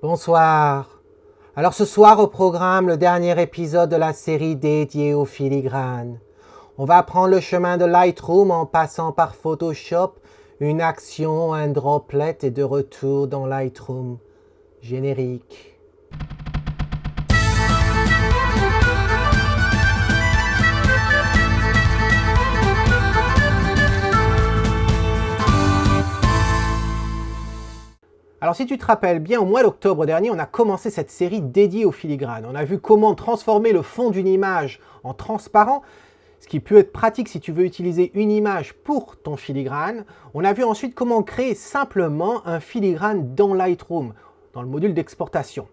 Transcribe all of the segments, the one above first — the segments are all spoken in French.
Bonsoir. Alors ce soir au programme, le dernier épisode de la série dédiée au filigrane. On va prendre le chemin de Lightroom en passant par Photoshop. Une action, un droplet et de retour dans Lightroom. Générique. Alors si tu te rappelles bien, au mois d'octobre dernier, on a commencé cette série dédiée au filigrane. On a vu comment transformer le fond d'une image en transparent, ce qui peut être pratique si tu veux utiliser une image pour ton filigrane. On a vu ensuite comment créer simplement un filigrane dans Lightroom, dans le module d'exportation.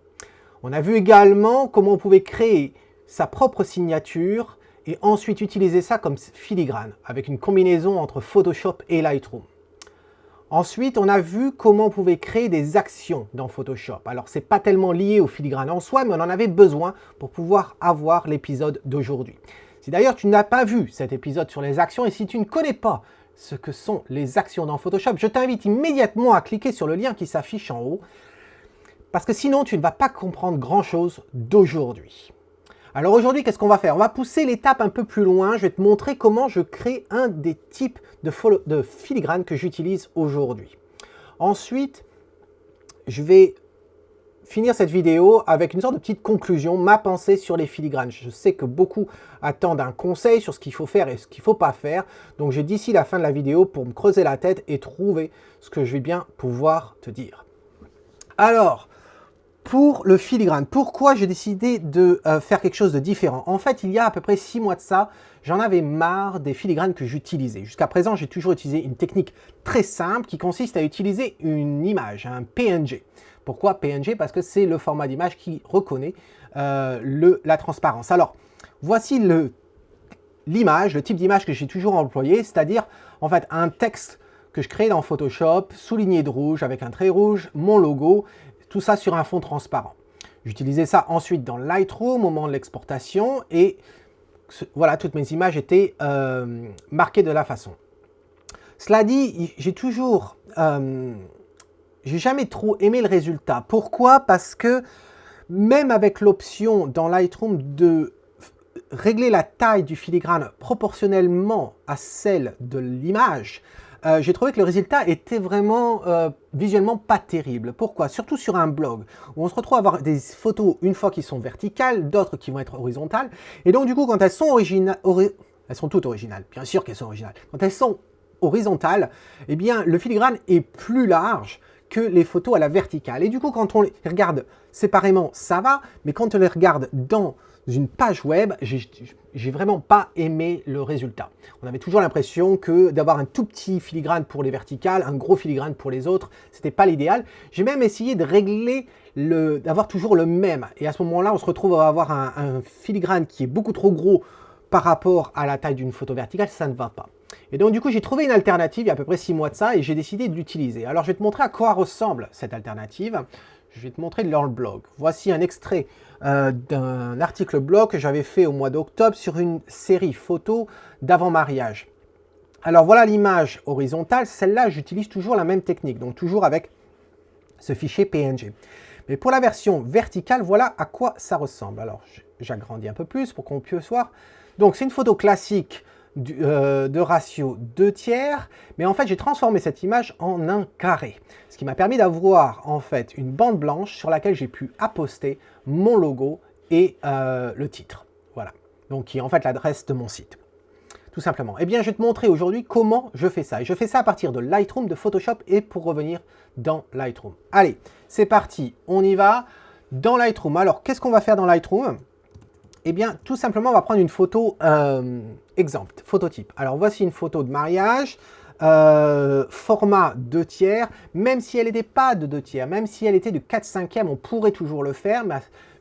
On a vu également comment on pouvait créer sa propre signature et ensuite utiliser ça comme filigrane, avec une combinaison entre Photoshop et Lightroom. Ensuite, on a vu comment on pouvait créer des actions dans Photoshop. Alors, ce n'est pas tellement lié au filigrane en soi, mais on en avait besoin pour pouvoir avoir l'épisode d'aujourd'hui. Si d'ailleurs tu n'as pas vu cet épisode sur les actions et si tu ne connais pas ce que sont les actions dans Photoshop, je t'invite immédiatement à cliquer sur le lien qui s'affiche en haut, parce que sinon tu ne vas pas comprendre grand-chose d'aujourd'hui. Alors aujourd'hui, qu'est-ce qu'on va faire? On va pousser l'étape un peu plus loin. Je vais te montrer comment je crée un des types de filigrane que j'utilise aujourd'hui. Ensuite, je vais finir cette vidéo avec une sorte de petite conclusion, ma pensée sur les filigranes. Je sais que beaucoup attendent un conseil sur ce qu'il faut faire et ce qu'il ne faut pas faire. Donc j'ai d'ici la fin de la vidéo pour me creuser la tête et trouver ce que je vais bien pouvoir te dire. Alors, pour le filigrane, pourquoi j'ai décidé de faire quelque chose de différent? En fait, il y a à peu près 6 mois de ça, j'en avais marre des filigranes que j'utilisais. Jusqu'à présent, j'ai toujours utilisé une technique très simple qui consiste à utiliser une image, un PNG. Pourquoi PNG? Parce que c'est le format d'image qui reconnaît la transparence. Alors, voici l'image, le type d'image que j'ai toujours employé, c'est-à-dire en fait un texte que je crée dans Photoshop, souligné de rouge avec un trait rouge, mon logo, tout ça sur un fond transparent. J'utilisais ça ensuite dans Lightroom au moment de l'exportation et voilà, toutes mes images étaient marquées de la façon. Cela dit, j'ai jamais trop aimé le résultat. Pourquoi? Parce que même avec l'option dans Lightroom de régler la taille du filigrane proportionnellement à celle de l'image, j'ai trouvé que le résultat était vraiment visuellement pas terrible. Pourquoi? Surtout sur un blog où on se retrouve à avoir des photos une fois qui sont verticales, d'autres qui vont être horizontales. Et donc du coup, quand elles sont originales, elles sont toutes originales, bien sûr qu'elles sont originales. Quand elles sont horizontales, eh bien le filigrane est plus large que les photos à la verticale. Et du coup, quand on les regarde séparément, ça va, mais quand on les regarde dans une page web, j'ai vraiment pas aimé le résultat. On avait toujours l'impression que d'avoir un tout petit filigrane pour les verticales, un gros filigrane pour les autres, c'était pas l'idéal. J'ai même essayé de régler d'avoir toujours le même. Et à ce moment-là, on se retrouve à avoir un filigrane qui est beaucoup trop gros par rapport à la taille d'une photo verticale, ça ne va pas. Et donc du coup, j'ai trouvé une alternative il y a à peu près 6 mois de ça et j'ai décidé de l'utiliser. Alors je vais te montrer à quoi ressemble cette alternative. Je vais te montrer dans le blog. Voici un extrait d'un article blog que j'avais fait au mois d'octobre sur une série photo d'avant-mariage. Alors voilà l'image horizontale. Celle-là, j'utilise toujours la même technique, donc toujours avec ce fichier PNG. Mais pour la version verticale, voilà à quoi ça ressemble. Alors j'agrandis un peu plus pour qu'on puisse voir. Donc c'est une photo classique de ratio 2/3, mais en fait j'ai transformé cette image en un carré, ce qui m'a permis d'avoir en fait une bande blanche sur laquelle j'ai pu apposter mon logo et le titre, voilà, donc qui est en fait l'adresse de mon site, tout simplement. Et bien je vais te montrer aujourd'hui comment je fais ça, et je fais ça à partir de Lightroom, de Photoshop, et pour revenir dans Lightroom. Allez, c'est parti, on y va dans Lightroom. Alors qu'est-ce qu'on va faire dans Lightroom? Eh bien, tout simplement, on va prendre une photo exemple, phototype. Alors, voici une photo de mariage, format 2/3, même si elle n'était pas de 2/3, même si elle était de 4/5, on pourrait toujours le faire,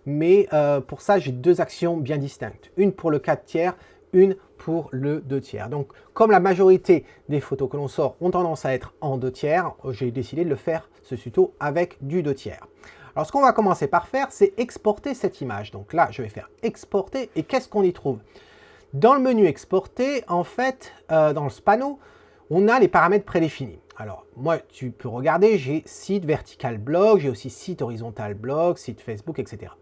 mais pour ça, j'ai deux actions bien distinctes. Une pour le 4/3, une pour le 2/3. Donc, comme la majorité des photos que l'on sort ont tendance à être en 2/3, j'ai décidé de le faire, ce tuto, avec du 2/3. Alors, ce qu'on va commencer par faire, c'est exporter cette image. Donc là, je vais faire exporter. Et qu'est-ce qu'on y trouve? Dans le menu exporter, en fait, dans ce panneau, on a les paramètres prédéfinis. Alors, moi, tu peux regarder, j'ai site vertical blog, j'ai aussi site horizontal blog, site Facebook, etc.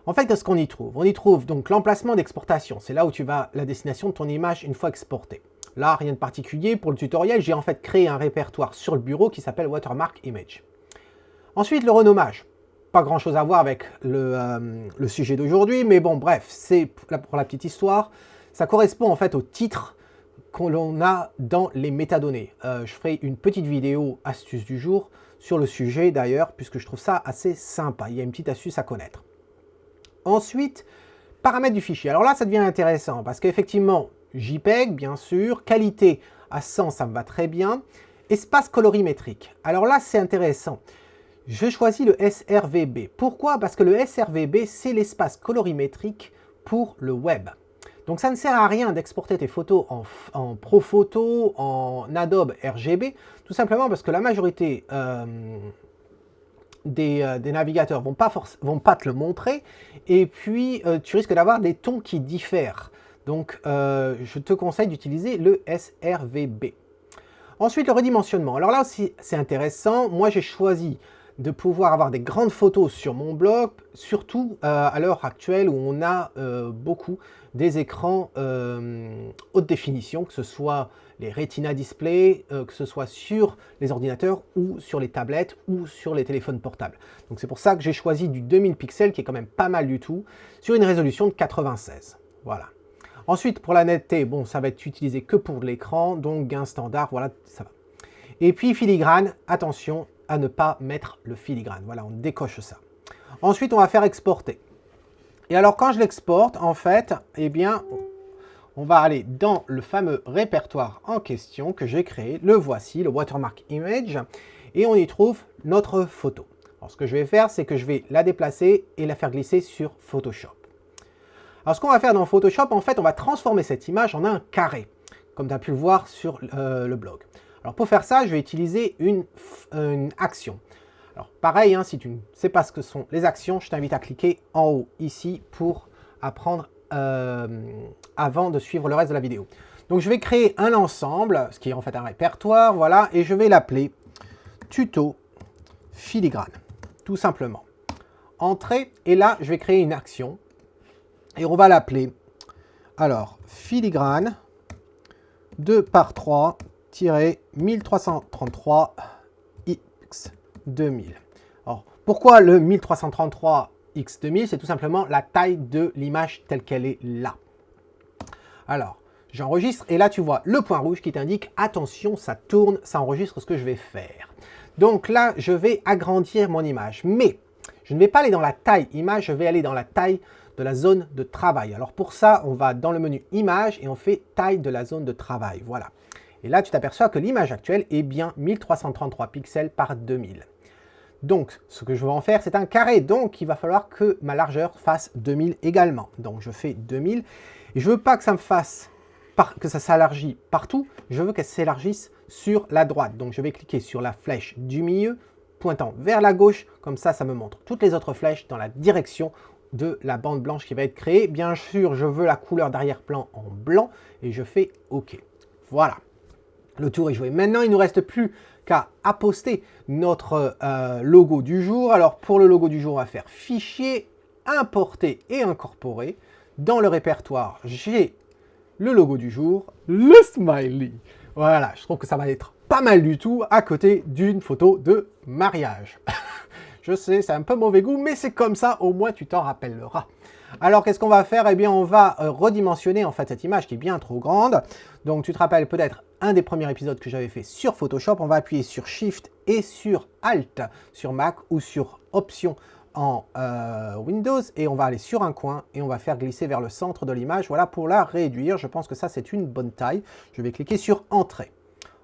En fait, qu'est-ce qu'on y trouve? On y trouve donc l'emplacement d'exportation. C'est là où tu vas, la destination de ton image une fois exportée. Là, rien de particulier. Pour le tutoriel, j'ai en fait créé un répertoire sur le bureau qui s'appelle Watermark Image. Ensuite, le renommage. Pas grand-chose à voir avec le sujet d'aujourd'hui, mais bon, bref, c'est pour la petite histoire. Ça correspond en fait au titre que l'on a dans les métadonnées. Je ferai une petite vidéo astuce du jour sur le sujet d'ailleurs, puisque je trouve ça assez sympa. Il y a une petite astuce à connaître. Ensuite, paramètres du fichier. Alors là, ça devient intéressant parce qu'effectivement, JPEG, bien sûr, qualité à 100, ça me va très bien. Espace colorimétrique. Alors là, c'est intéressant. Je choisis le SRVB. Pourquoi? Parce que le SRVB, c'est l'espace colorimétrique pour le web. Donc ça ne sert à rien d'exporter tes photos en ProPhoto, en Adobe RGB, tout simplement parce que la majorité des navigateurs vont pas te le montrer, et puis tu risques d'avoir des tons qui diffèrent. Donc je te conseille d'utiliser le SRVB. Ensuite, le redimensionnement. Alors là aussi, c'est intéressant. Moi, j'ai choisi de pouvoir avoir des grandes photos sur mon blog, surtout à l'heure actuelle où on a beaucoup des écrans haute définition, que ce soit les Retina Display, que ce soit sur les ordinateurs ou sur les tablettes ou sur les téléphones portables. Donc c'est pour ça que j'ai choisi du 2000 pixels, qui est quand même pas mal du tout, sur une résolution de 96. Voilà. Ensuite, pour la netteté, bon, ça va être utilisé que pour l'écran, donc gain standard, voilà, ça va. Et puis filigrane, attention à ne pas mettre le filigrane. Voilà, on décoche ça. Ensuite, on va faire exporter. Et alors, quand je l'exporte, en fait, eh bien, on va aller dans le fameux répertoire en question que j'ai créé. Le voici, le Watermark Image, et on y trouve notre photo. Alors, ce que je vais faire, c'est que je vais la déplacer et la faire glisser sur Photoshop. Alors, ce qu'on va faire dans Photoshop, en fait, on va transformer cette image en un carré, comme tu as pu le voir sur le blog. Alors, pour faire ça, je vais utiliser une action. Alors, pareil, hein, si tu ne sais pas ce que sont les actions, je t'invite à cliquer en haut, ici, pour apprendre avant de suivre le reste de la vidéo. Donc, je vais créer un ensemble, ce qui est en fait un répertoire, voilà, et je vais l'appeler tuto filigrane, tout simplement. Entrée, et là, je vais créer une action, et on va l'appeler, alors, filigrane 2x3-1333 x2000. Alors, pourquoi le 1333 x2000? C'est tout simplement la taille de l'image telle qu'elle est là. Alors, j'enregistre et là, tu vois le point rouge qui t'indique « Attention, ça tourne, ça enregistre ce que je vais faire ». Donc là, je vais agrandir mon image. Mais je ne vais pas aller dans la taille image, je vais aller dans la taille de la zone de travail. Alors pour ça, on va dans le menu image et on fait taille de la zone de travail. Voilà. Et là, tu t'aperçois que l'image actuelle est bien 1333 pixels par 2000. Donc, ce que je veux en faire, c'est un carré. Donc, il va falloir que ma largeur fasse 2000 également. Donc, je fais 2000. Et je ne veux pas que ça me fasse, que ça s'élargisse partout. Je veux qu'elle s'élargisse sur la droite. Donc, je vais cliquer sur la flèche du milieu, pointant vers la gauche. Comme ça, ça me montre toutes les autres flèches dans la direction de la bande blanche qui va être créée. Bien sûr, je veux la couleur d'arrière-plan en blanc et je fais OK. Voilà. Le tour est joué. Maintenant, il ne nous reste plus qu'à apposter notre logo du jour. Alors, pour le logo du jour, on va faire Fichier, Importer et Incorporer. Dans le répertoire, j'ai le logo du jour, le smiley. Voilà, je trouve que ça va être pas mal du tout à côté d'une photo de mariage. Je sais, c'est un peu mauvais goût, mais c'est comme ça, au moins tu t'en rappelleras. Alors, qu'est-ce qu'on va faire? Eh bien, on va redimensionner en fait cette image qui est bien trop grande. Donc, tu te rappelles peut-être un des premiers épisodes que j'avais fait sur Photoshop. On va appuyer sur Shift et sur Alt sur Mac ou sur Option en Windows. Et on va aller sur un coin et on va faire glisser vers le centre de l'image. Voilà, pour la réduire. Je pense que ça, c'est une bonne taille. Je vais cliquer sur Entrée.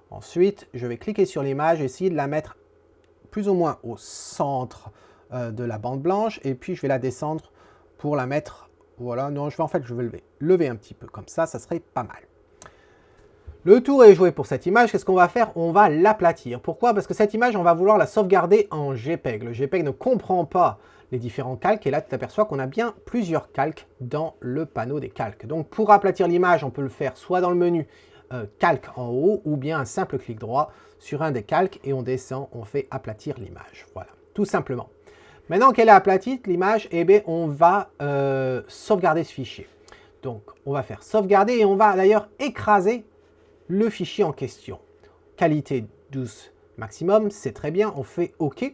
Ensuite, je vais cliquer sur l'image et essayer de la mettre plus ou moins au centre de la bande blanche. Et puis, je vais la descendre pour la mettre, voilà, non, je vais lever un petit peu, comme ça serait pas mal. Le tour est joué pour cette image. Qu'est-ce qu'on va faire? On va l'aplatir. Pourquoi? Parce que cette image, on va vouloir la sauvegarder en JPEG. Le JPEG ne comprend pas les différents calques, et là, tu t'aperçois qu'on a bien plusieurs calques dans le panneau des calques. Donc, pour aplatir l'image, on peut le faire soit dans le menu calque en haut ou bien un simple clic droit sur un des calques et on descend, on fait aplatir l'image. Voilà, tout simplement. Maintenant qu'elle est aplatie, l'image, eh bien, on va sauvegarder ce fichier. Donc, on va faire sauvegarder et on va d'ailleurs écraser le fichier en question. Qualité 12 maximum, c'est très bien, on fait OK.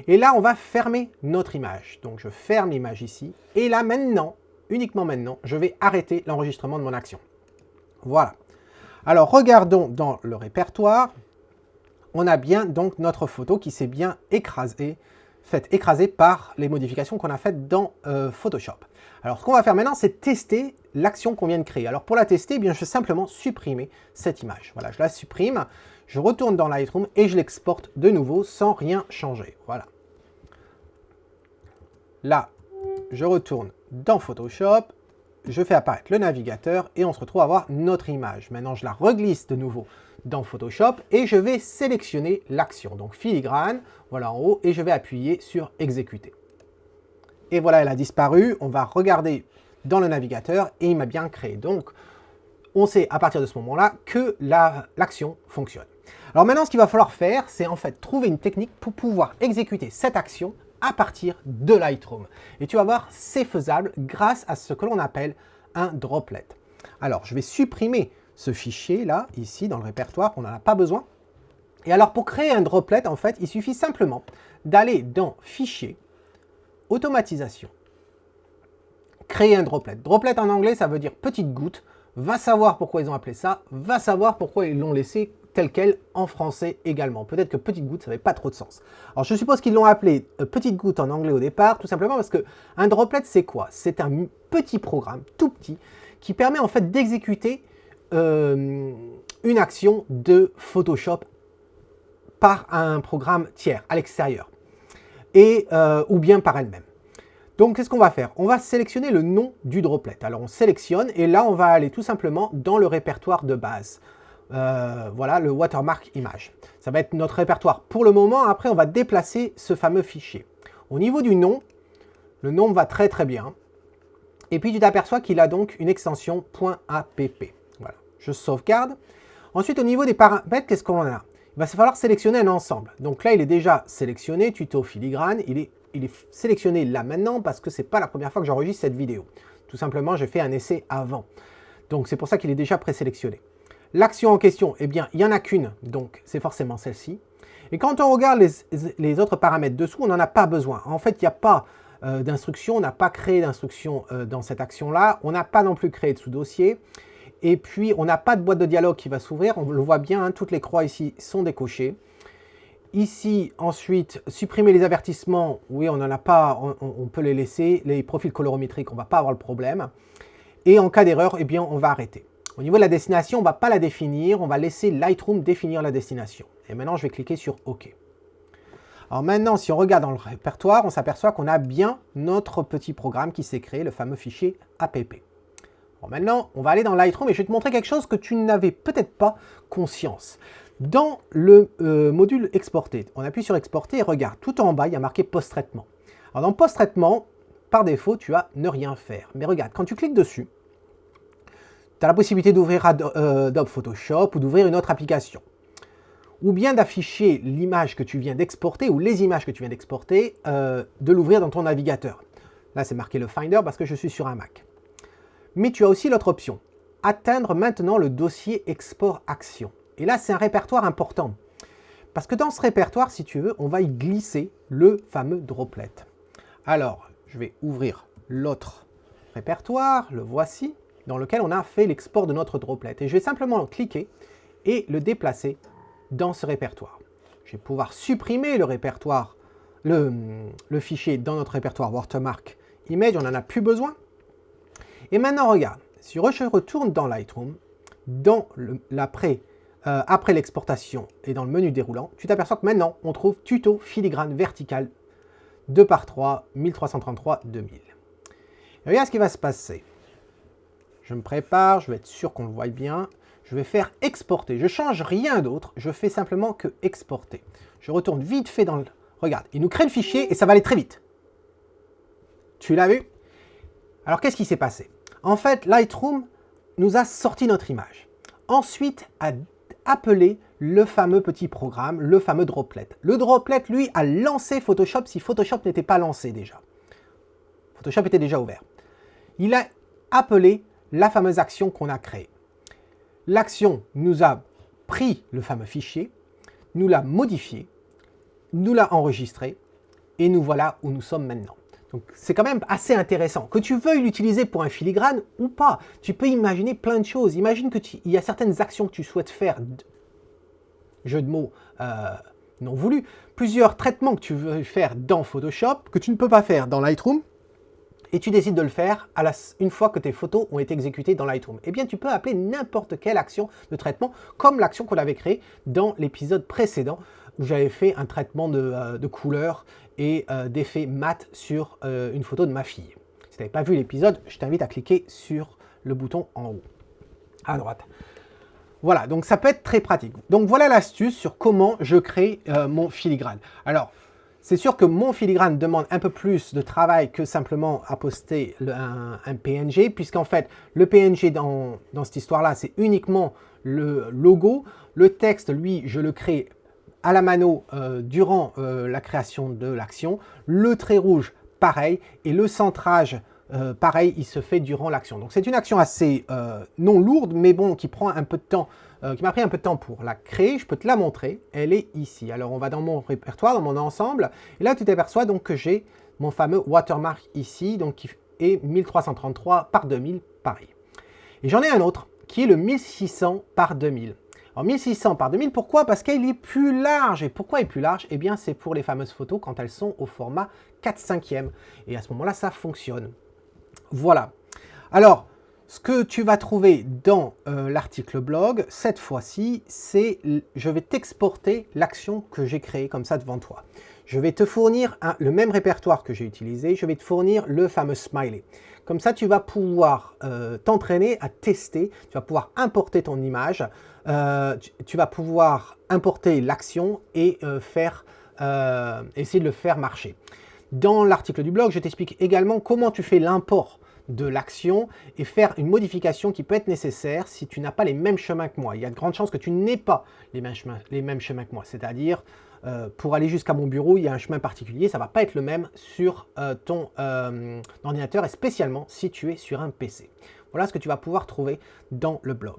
Et là, on va fermer notre image. Donc, je ferme l'image ici. Et là, maintenant, uniquement maintenant, je vais arrêter l'enregistrement de mon action. Voilà. Alors, regardons dans le répertoire. On a bien donc notre photo qui s'est bien faite écraser par les modifications qu'on a faites dans Photoshop. Alors, ce qu'on va faire maintenant, c'est tester l'action qu'on vient de créer. Alors, pour la tester, eh bien, je vais simplement supprimer cette image. Voilà, je la supprime, je retourne dans Lightroom et je l'exporte de nouveau sans rien changer. Voilà. Là, je retourne dans Photoshop, je fais apparaître le navigateur et on se retrouve à voir notre image. Maintenant, je la reglisse de nouveau dans Photoshop et je vais sélectionner l'action. Donc, filigrane, voilà en haut, et je vais appuyer sur exécuter. Et voilà, elle a disparu. On va regarder dans le navigateur et il m'a bien créé. Donc, on sait à partir de ce moment-là que l'action fonctionne. Alors maintenant, ce qu'il va falloir faire, c'est en fait trouver une technique pour pouvoir exécuter cette action à partir de Lightroom. Et tu vas voir, c'est faisable grâce à ce que l'on appelle un droplet. Alors, je vais supprimer ce fichier-là, ici, dans le répertoire, on n'en a pas besoin. Et alors, pour créer un droplet, en fait, il suffit simplement d'aller dans Fichier, Automatisation, créer un droplet. Droplet en anglais, ça veut dire petite goutte. Va savoir pourquoi ils ont appelé ça, va savoir pourquoi ils l'ont laissé tel quel en français également. Peut-être que petite goutte, ça n'avait pas trop de sens. Alors, je suppose qu'ils l'ont appelé petite goutte en anglais au départ, tout simplement parce que un droplet, c'est quoi? C'est un petit programme, tout petit, qui permet en fait d'exécuter une action de Photoshop par un programme tiers à l'extérieur, ou bien par elle-même. Donc, qu'est-ce qu'on va faire? On va sélectionner le nom du droplet. Alors, on sélectionne et là, on va aller tout simplement dans le répertoire de base. Voilà, le watermark image. Ça va être notre répertoire pour le moment. Après, on va déplacer ce fameux fichier. Au niveau du nom, le nom va très très bien. Et puis, tu t'aperçois qu'il a donc une extension .app. Voilà, je sauvegarde. Ensuite, au niveau des paramètres, qu'est-ce qu'on a? Il va falloir sélectionner un ensemble. Donc là, il est déjà sélectionné, tuto filigrane. Il est sélectionné là maintenant parce que ce n'est pas la première fois que j'enregistre cette vidéo. Tout simplement, j'ai fait un essai avant. Donc, c'est pour ça qu'il est déjà présélectionné. L'action en question, eh bien, il n'y en a qu'une, donc c'est forcément celle-ci. Et quand on regarde les autres paramètres dessous, on n'en a pas besoin. En fait, il n'y a pas d'instruction, on n'a pas créé d'instruction dans cette action-là. On n'a pas non plus créé de sous-dossier. Et puis, on n'a pas de boîte de dialogue qui va s'ouvrir. On le voit bien, hein, toutes les croix ici sont décochées. Ici, ensuite, supprimer les avertissements. Oui, on n'en a pas, on peut les laisser. Les profils colorimétriques, on ne va pas avoir le problème. Et en cas d'erreur, eh bien, on va arrêter. Au niveau de la destination, on ne va pas la définir. On va laisser Lightroom définir la destination. Et maintenant, je vais cliquer sur OK. Alors maintenant, si on regarde dans le répertoire, on s'aperçoit qu'on a bien notre petit programme qui s'est créé, le fameux fichier app. Bon, maintenant, on va aller dans Lightroom et je vais te montrer quelque chose que tu n'avais peut-être pas conscience. Dans le module exporter, on appuie sur exporter et regarde, tout en bas, il y a marqué post-traitement. Alors dans post-traitement, par défaut, tu as ne rien faire. Mais regarde, quand tu cliques dessus, tu as la possibilité d'ouvrir Adobe Photoshop ou d'ouvrir une autre application. Ou bien d'afficher l'image que tu viens d'exporter ou les images que tu viens d'exporter, de l'ouvrir dans ton navigateur. Là, c'est marqué le Finder parce que je suis sur un Mac. Mais tu as aussi l'autre option, atteindre maintenant le dossier export action. Et là, c'est un répertoire important. Parce que dans ce répertoire, si tu veux, on va y glisser le fameux droplet. Alors, je vais ouvrir l'autre répertoire, le voici, dans lequel on a fait l'export de notre droplet. Et je vais simplement cliquer et le déplacer dans ce répertoire. Je vais pouvoir supprimer le répertoire, le fichier dans notre répertoire watermark image, on n'en a plus besoin. Et maintenant, regarde, si je retourne dans Lightroom, dans après l'exportation et dans le menu déroulant, tu t'aperçois que maintenant, on trouve tuto filigrane vertical 2x3, 1333, 2000. Et regarde ce qui va se passer. Je me prépare, je vais être sûr qu'on le voit bien. Je vais faire exporter. Je ne change rien d'autre, je fais simplement que exporter. Je retourne vite fait dans le... Regarde, il nous crée le fichier et ça va aller très vite. Tu l'as vu? Alors, qu'est-ce qui s'est passé? En fait, Lightroom nous a sorti notre image. ensuite à appeler le fameux petit programme, le fameux droplet. Le droplet, lui, a lancé Photoshop si Photoshop n'était pas lancé déjà. Photoshop était déjà ouvert. Il a appelé la fameuse action qu'on a créée. L'action nous a pris le fameux fichier, nous l'a modifié, nous l'a enregistré, et nous voilà où nous sommes maintenant. Donc c'est quand même assez intéressant. Que tu veuilles l'utiliser pour un filigrane ou pas, tu peux imaginer plein de choses. Imagine qu'il y a certaines actions que tu souhaites faire, jeu de mots non voulu, plusieurs traitements que tu veux faire dans Photoshop, que tu ne peux pas faire dans Lightroom, et tu décides de le faire une fois que tes photos ont été exécutées dans Lightroom. Eh bien, tu peux appeler n'importe quelle action de traitement, comme l'action qu'on avait créée dans l'épisode précédent, où j'avais fait un traitement de couleurs et d'effets mat sur une photo de ma fille. Si tu n'avais pas vu l'épisode, je t'invite à cliquer sur le bouton en haut, à droite. Voilà, donc ça peut être très pratique. Donc voilà l'astuce sur comment je crée mon filigrane. Alors, c'est sûr que mon filigrane demande un peu plus de travail que simplement à poster un PNG, puisqu'en fait, le PNG dans cette histoire-là, c'est uniquement le logo. Le texte, lui, je le crée à la mano durant la création de l'action. Le trait rouge, pareil. Et le centrage, pareil, il se fait durant l'action. Donc c'est une action assez non lourde, mais bon, qui prend un peu de temps, qui m'a pris un peu de temps pour la créer. Je peux te la montrer. Elle est ici. Alors on va dans mon répertoire, dans mon ensemble. Et là, tu t'aperçois donc que j'ai mon fameux watermark ici, donc qui est 1333 par 2000, pareil. Et j'en ai un autre, qui est le 1600 par 2000. Alors 1600 par 2000, pourquoi? Parce qu'il est plus large. Et pourquoi il est plus large? Eh bien, c'est pour les fameuses photos quand elles sont au format 4/5e. Et à ce moment-là, ça fonctionne. Voilà. Alors, ce que tu vas trouver dans l'article blog, cette fois-ci, c'est je vais t'exporter l'action que j'ai créée comme ça devant toi. Je vais te fournir le même répertoire que j'ai utilisé, je vais te fournir le fameux smiley. Comme ça, tu vas pouvoir t'entraîner à tester, tu vas pouvoir importer ton image, tu vas pouvoir importer l'action et essayer de le faire marcher. Dans l'article du blog, je t'explique également comment tu fais l'import de l'action et faire une modification qui peut être nécessaire si tu n'as pas les mêmes chemins que moi. Il y a de grandes chances que tu n'aies pas les mêmes chemins que moi. C'est-à-dire, pour aller jusqu'à mon bureau, il y a un chemin particulier, ça ne va pas être le même sur ton ordinateur et spécialement si tu es sur un PC. Voilà ce que tu vas pouvoir trouver dans le blog.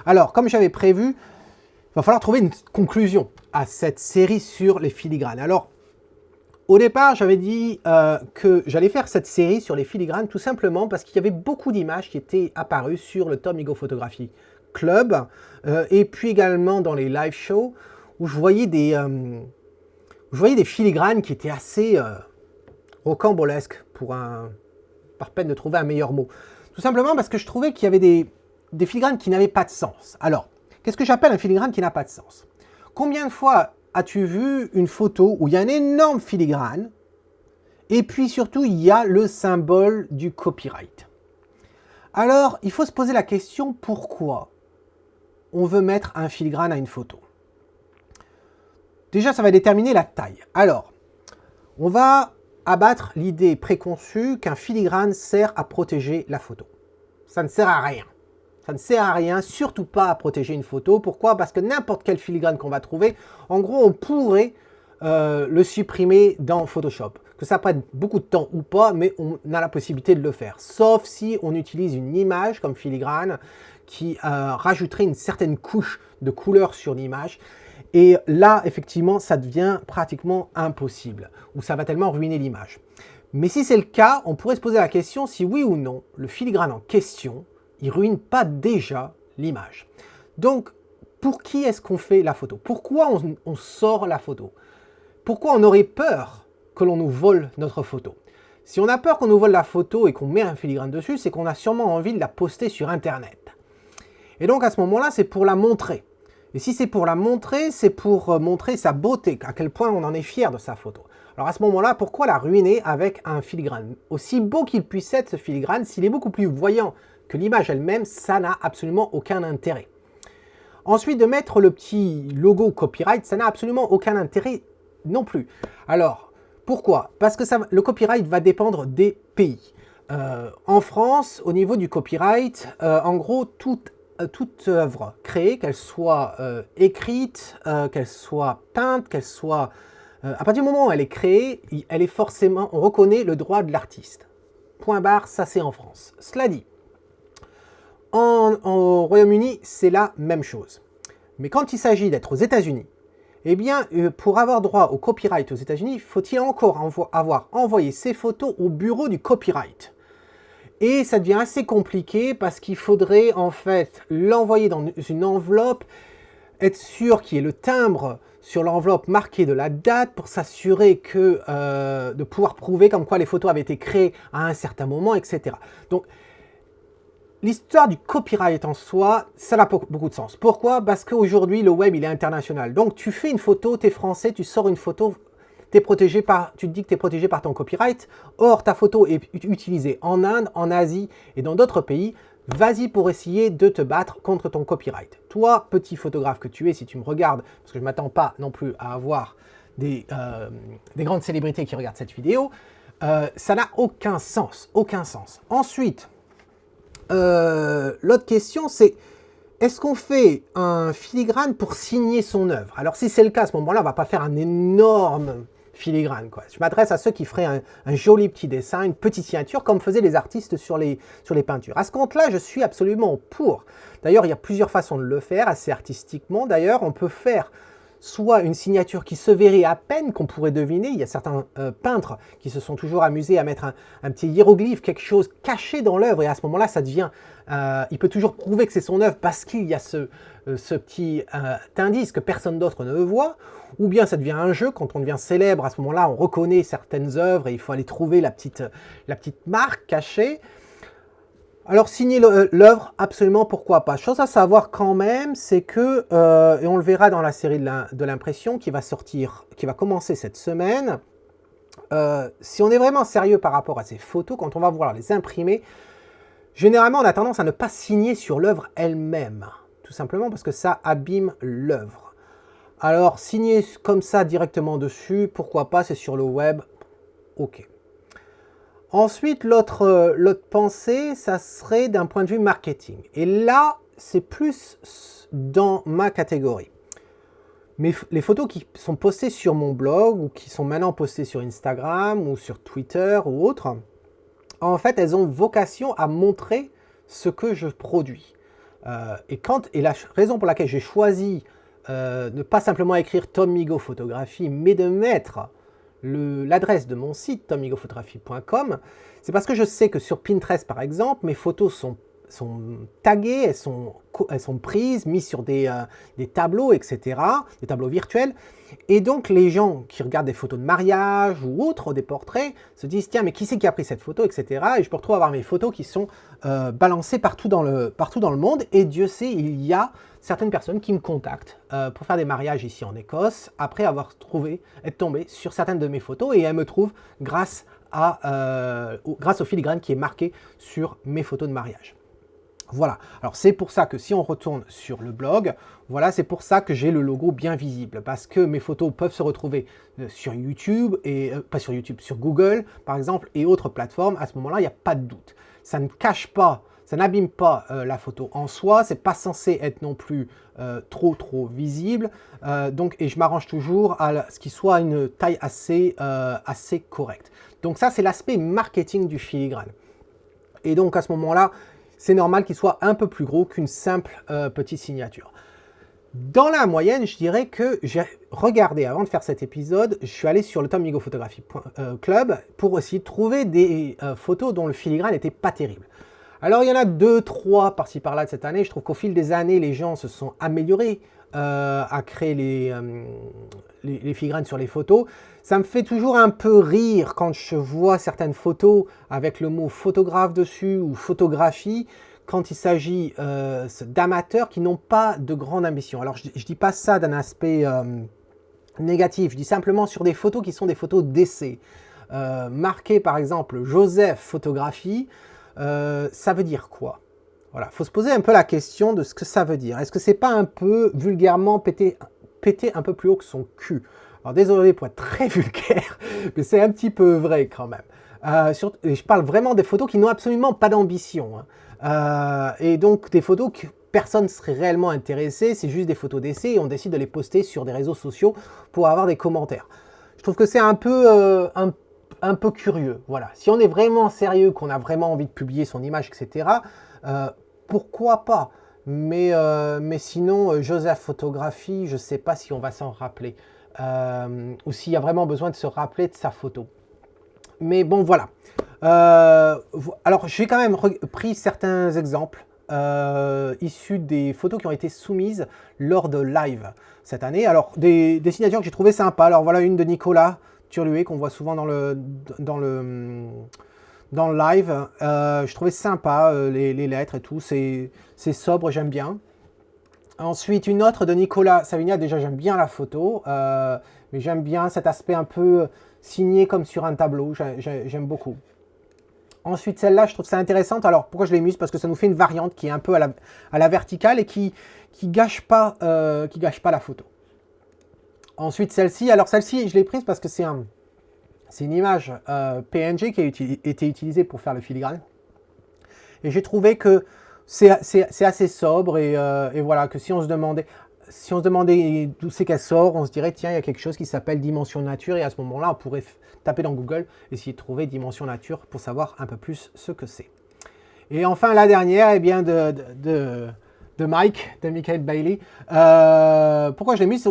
Alors, comme j'avais prévu, il va falloir trouver une conclusion à cette série sur les filigranes. Alors, au départ, j'avais dit que j'allais faire cette série sur les filigranes tout simplement parce qu'il y avait beaucoup d'images qui étaient apparues sur le Tom Igo Photography Club et puis également dans les live shows où je voyais des filigranes qui étaient assez rocambolesques par peine de trouver un meilleur mot. Tout simplement parce que je trouvais qu'il y avait des filigranes qui n'avaient pas de sens. Alors, qu'est-ce que j'appelle un filigrane qui n'a pas de sens? Combien de fois as-tu vu une photo où il y a un énorme filigrane et puis surtout il y a le symbole du copyright? Alors, il faut se poser la question pourquoi on veut mettre un filigrane à une photo. Déjà, ça va déterminer la taille. Alors, on va abattre l'idée préconçue qu'un filigrane sert à protéger la photo. Ça ne sert à rien. Ça ne sert à rien, surtout pas à protéger une photo. Pourquoi? Parce que n'importe quel filigrane qu'on va trouver, en gros, on pourrait le supprimer dans Photoshop. Que ça prenne beaucoup de temps ou pas, mais on a la possibilité de le faire. Sauf si on utilise une image comme filigrane qui rajouterait une certaine couche de couleur sur l'image. Et là, effectivement, ça devient pratiquement impossible, ou ça va tellement ruiner l'image. Mais si c'est le cas, on pourrait se poser la question si oui ou non, le filigrane en question, il ne ruine pas déjà l'image. Donc, pour qui est-ce qu'on fait la photo? Pourquoi on sort la photo? Pourquoi on aurait peur que l'on nous vole notre photo? Si on a peur qu'on nous vole la photo et qu'on met un filigrane dessus, c'est qu'on a sûrement envie de la poster sur Internet. Et donc, à ce moment-là, c'est pour la montrer. Et si c'est pour la montrer, c'est pour montrer sa beauté, à quel point on en est fier de sa photo. Alors à ce moment-là, pourquoi la ruiner avec un filigrane? Aussi beau qu'il puisse être ce filigrane, s'il est beaucoup plus voyant que l'image elle-même, ça n'a absolument aucun intérêt. Ensuite, de mettre le petit logo copyright, ça n'a absolument aucun intérêt non plus. Alors, pourquoi? Parce que le copyright va dépendre des pays. En France, au niveau du copyright, en gros, toute toute œuvre créée, qu'elle soit écrite, qu'elle soit peinte, qu'elle soit... à partir du moment où elle est créée, elle est forcément... On reconnaît le droit de l'artiste. Point barre, ça c'est en France. Cela dit, au Royaume-Uni, c'est la même chose. Mais quand il s'agit d'être aux États-Unis, eh bien, pour avoir droit au copyright aux États-Unis, faut-il encore avoir envoyé ses photos au bureau du copyright. Et ça devient assez compliqué parce qu'il faudrait en fait l'envoyer dans une enveloppe, être sûr qu'il y ait le timbre sur l'enveloppe marqué de la date pour s'assurer que de pouvoir prouver comme quoi les photos avaient été créées à un certain moment, etc. Donc, l'histoire du copyright en soi, ça n'a pas beaucoup de sens. Pourquoi? Parce qu'aujourd'hui, le web, il est international. Donc, tu fais une photo, tu es français, tu sors une photo, tu te dis que tu es protégé par ton copyright. Or, ta photo est utilisée en Inde, en Asie et dans d'autres pays. Vas-y pour essayer de te battre contre ton copyright. Toi, petit photographe que tu es, si tu me regardes, parce que je ne m'attends pas non plus à avoir des grandes célébrités qui regardent cette vidéo, ça n'a aucun sens. Aucun sens. Ensuite, l'autre question, c'est est-ce qu'on fait un filigrane pour signer son œuvre? Alors, si c'est le cas, à ce moment-là, on ne va pas faire un énorme filigrane, quoi. Je m'adresse à ceux qui feraient un joli petit dessin, une petite signature, comme faisaient les artistes sur les peintures. À ce compte-là, je suis absolument pour. D'ailleurs, il y a plusieurs façons de le faire, assez artistiquement. D'ailleurs, on peut faire soit une signature qui se verrait à peine, qu'on pourrait deviner. Il y a certains peintres qui se sont toujours amusés à mettre un petit hiéroglyphe, quelque chose caché dans l'œuvre, et à ce moment-là, ça devient... il peut toujours prouver que c'est son œuvre parce qu'il y a ce petit indice que personne d'autre ne voit, ou bien ça devient un jeu, quand on devient célèbre, à ce moment-là, on reconnaît certaines œuvres et il faut aller trouver la petite marque cachée. Alors, signer l'œuvre, absolument, pourquoi pas. Chose à savoir quand même, c'est que, et on le verra dans la série de l'impression qui va sortir, qui va commencer cette semaine, si on est vraiment sérieux par rapport à ces photos, quand on va vouloir les imprimer, généralement, on a tendance à ne pas signer sur l'œuvre elle-même, tout simplement parce que ça abîme l'œuvre. Alors, signer comme ça directement dessus, pourquoi pas, c'est sur le web, ok. Ensuite, l'autre pensée, ça serait d'un point de vue marketing. Et là, c'est plus dans ma catégorie. Mais les photos qui sont postées sur mon blog ou qui sont maintenant postées sur Instagram ou sur Twitter ou autre, en fait, elles ont vocation à montrer ce que je produis. Et la raison pour laquelle j'ai choisi ne pas simplement écrire Tom Migaud Photographie, mais de mettre l'adresse de mon site tommigauphotography.com, c'est parce que je sais que sur Pinterest par exemple, mes photos sont taguées, elles sont prises, mises sur des tableaux, etc., des tableaux virtuels, et donc les gens qui regardent des photos de mariage ou autres, des portraits, se disent tiens mais qui c'est qui a pris cette photo, etc., et je peux retrouver avoir mes photos qui sont balancées partout dans le monde, et Dieu sait, il y a certaines personnes qui me contactent pour faire des mariages ici en Écosse, après avoir être tombé sur certaines de mes photos, et elles me trouvent grâce au filigrane qui est marqué sur mes photos de mariage. Voilà, alors c'est pour ça que si on retourne sur le blog, voilà, c'est pour ça que j'ai le logo bien visible, parce que mes photos peuvent se retrouver sur YouTube, et pas sur YouTube, sur Google par exemple, et autres plateformes. À ce moment-là, il n'y a pas de doute. Ça ne cache pas, ça n'abîme pas la photo en soi, c'est pas censé être non plus trop visible, et je m'arrange toujours à ce qu'il soit une taille assez correcte. Donc ça, c'est l'aspect marketing du filigrane. Et donc à ce moment-là, c'est normal qu'il soit un peu plus gros qu'une simple petite signature. Dans la moyenne, je dirais que j'ai regardé, avant de faire cet épisode, je suis allé sur le Tom Migaud Photographie Club pour aussi trouver des photos dont le filigrane n'était pas terrible. Alors il y en a 2-3 par-ci par-là de cette année. Je trouve qu'au fil des années, les gens se sont améliorés à créer les filigranes sur les photos. Ça me fait toujours un peu rire quand je vois certaines photos avec le mot photographe dessus ou photographie, quand il s'agit d'amateurs qui n'ont pas de grande ambition. Alors je ne dis pas ça d'un aspect négatif, je dis simplement sur des photos qui sont des photos d'essai. Marquées par exemple Joseph Photographie, ça veut dire quoi? Voilà, il faut se poser un peu la question de ce que ça veut dire. Est-ce que c'est pas un peu vulgairement péter un peu plus haut que son cul? Alors désolé pour être très vulgaire, mais c'est un petit peu vrai quand même. Je parle vraiment des photos qui n'ont absolument pas d'ambition. Et donc des photos personne ne serait réellement intéressé, c'est juste des photos d'essai et on décide de les poster sur des réseaux sociaux pour avoir des commentaires. Je trouve que c'est un peu curieux. Voilà. Si on est vraiment sérieux, qu'on a vraiment envie de publier son image, etc., pourquoi pas? Mais sinon, Joseph Photographie, je ne sais pas si on va s'en rappeler. Ou s'il y a vraiment besoin de se rappeler de sa photo. Mais bon, voilà. Alors, j'ai quand même pris certains exemples issus des photos qui ont été soumises lors de live cette année. Alors, des signatures que j'ai trouvées sympas. Alors, voilà une de Nicolas Turluet qu'on voit souvent dans le live. Je trouvais sympa les lettres et tout. C'est sobre, j'aime bien. Ensuite, une autre de Nicolas Savignac. Déjà, j'aime bien la photo. Mais j'aime bien cet aspect un peu signé comme sur un tableau. J'aime beaucoup. Ensuite, celle-là, je trouve ça intéressante. Alors, pourquoi je l'ai mise? Parce que ça nous fait une variante qui est un peu à la verticale et qui gâche pas la photo. Ensuite, celle-ci. Alors, celle-ci, je l'ai prise parce que c'est une image PNG qui a été utilisée pour faire le filigrane. Et j'ai trouvé que c'est assez sobre et voilà, que si on se demandait d'où c'est qu'elle sort, on se dirait, tiens, il y a quelque chose qui s'appelle Dimension Nature, et à ce moment-là, on pourrait taper dans Google, essayer de trouver Dimension Nature pour savoir un peu plus ce que c'est. Et enfin, la dernière, eh bien, de Michael Bailey. Pourquoi je l'ai mise?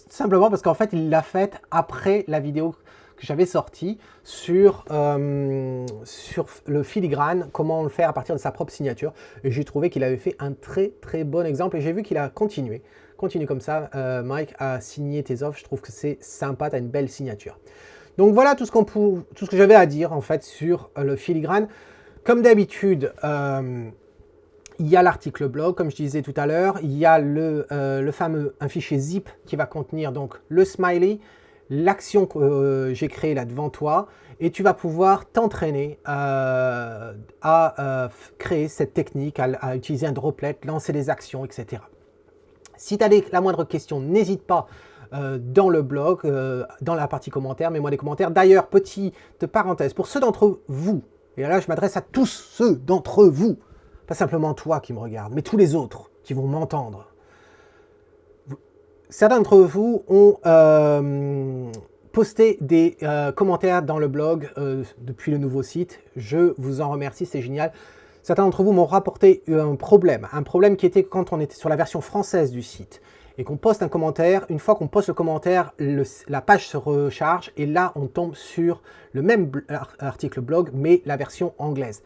Simplement parce qu'en fait, il l'a faite après la vidéo que j'avais sortie sur le filigrane, comment le faire à partir de sa propre signature. Et j'ai trouvé qu'il avait fait un très très bon exemple, et j'ai vu qu'il a continué. Continue comme ça, Mike, à signer tes offres. Je trouve que c'est sympa, tu as une belle signature. Donc voilà tout ce que j'avais à dire en fait sur le filigrane. Comme d'habitude, il y a l'article blog, comme je disais tout à l'heure. Il y a le fameux un fichier zip qui va contenir donc le smiley, l'action que j'ai créée là devant toi, et tu vas pouvoir t'entraîner à créer cette technique, à utiliser un droplet, lancer des actions, etc. Si tu as la moindre question, n'hésite pas dans le blog, dans la partie commentaires, mets-moi des commentaires. D'ailleurs, petite parenthèse, pour ceux d'entre vous, et là je m'adresse à tous ceux d'entre vous, pas simplement toi qui me regarde, mais tous les autres qui vont m'entendre. Certains d'entre vous ont posté des commentaires dans le blog depuis le nouveau site. Je vous en remercie, c'est génial. Certains d'entre vous m'ont rapporté un problème qui était quand on était sur la version française du site et qu'on poste un commentaire. Une fois qu'on poste le commentaire, la page se recharge et là on tombe sur le même article blog mais la version anglaise.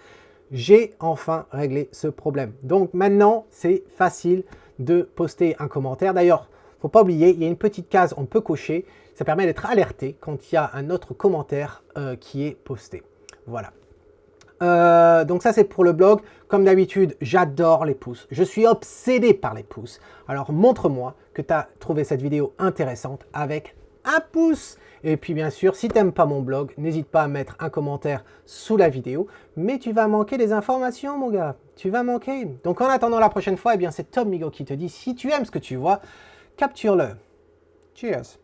J'ai enfin réglé ce problème. Donc maintenant c'est facile de poster un commentaire. D'ailleurs, il ne faut pas oublier, il y a une petite case on peut cocher. Ça permet d'être alerté quand il y a un autre commentaire qui est posté. Voilà. Donc ça c'est pour le blog. Comme d'habitude, j'adore les pouces. Je suis obsédé par les pouces. Alors montre-moi que tu as trouvé cette vidéo intéressante avec un pouce. Et puis bien sûr, si tu n'aimes pas mon blog, n'hésite pas à mettre un commentaire sous la vidéo. Mais tu vas manquer des informations, mon gars. Tu vas manquer. Donc en attendant la prochaine fois, eh bien c'est Tom Migo qui te dit, si tu aimes ce que tu vois, capture-le. Cheers.